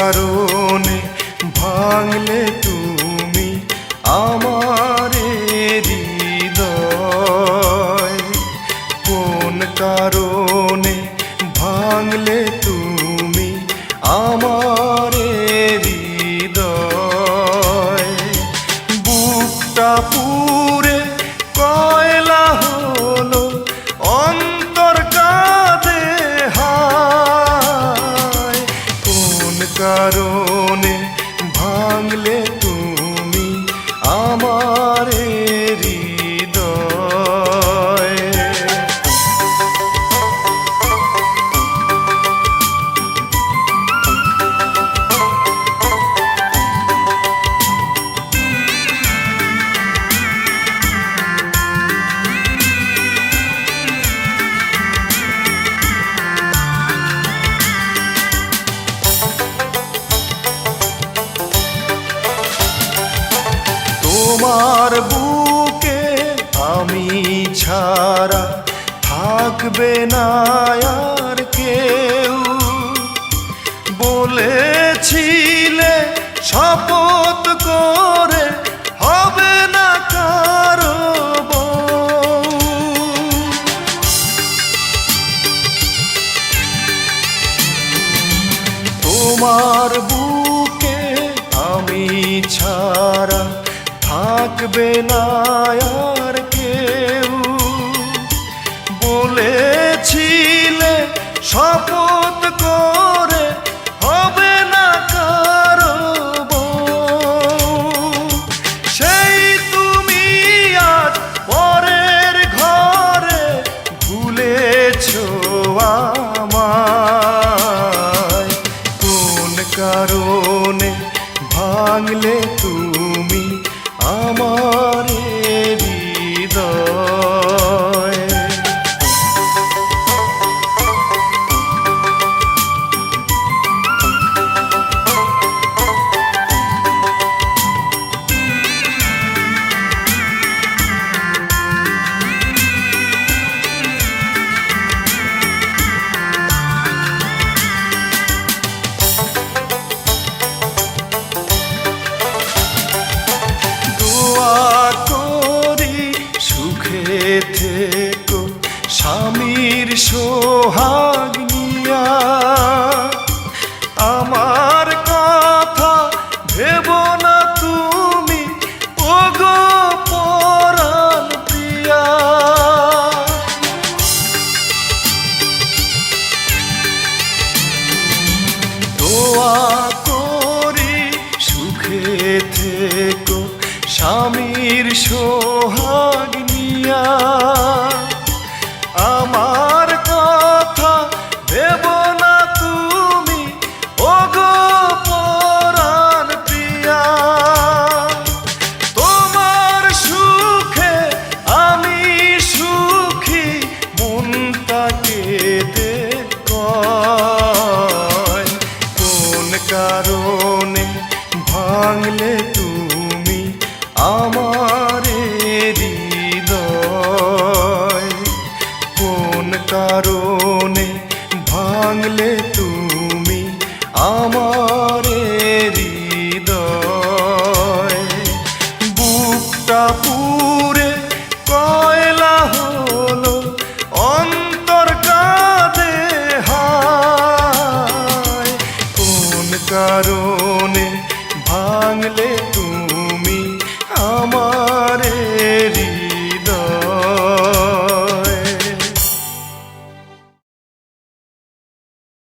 কারণে ভাঙলে তুমি আমার হৃদয়? কোন কারণে ভাঙলে তুমি আমার হৃদয়? বুকটা পুরে কয়লা হলো, অন্তর কাঁদে হায়। কোন কারণে ভাঙলে তুমি আমার হৃদয়? তোমার বুকে আমি ছাড়া থাকবে না আর কেউ। বলেছিলে শপথ করে হবে না কারো বউ। তোমার বুকে আমি ছাড়া থাকবে না আর কেউ। বলেছিলে শপথ করে হবে না কারো বউ। সেই তুমি আজ পরের ঘরে ভুলেছো আমায়। কোন কারণে ভাঙলে তুমি আমার হৃদয়? থেকো স্বামীর সোহাগ নিয়া, আমার কথা ভেবো না তুমি ওগো পরাণ প্রিয়া। দোয়া করি সুখে থেকো স্বামীর সোহাগ নিয়া, আমার কথা ভেবো না তুমি ওগো পরাণ প্রিয়া। তোমার সুখে আমি সুখী, মনটাকে দে কয়। কোন কারণে ভাঙলে তুমি আমার হৃদয়? কোন কারণে ভাঙলে তুমি আমার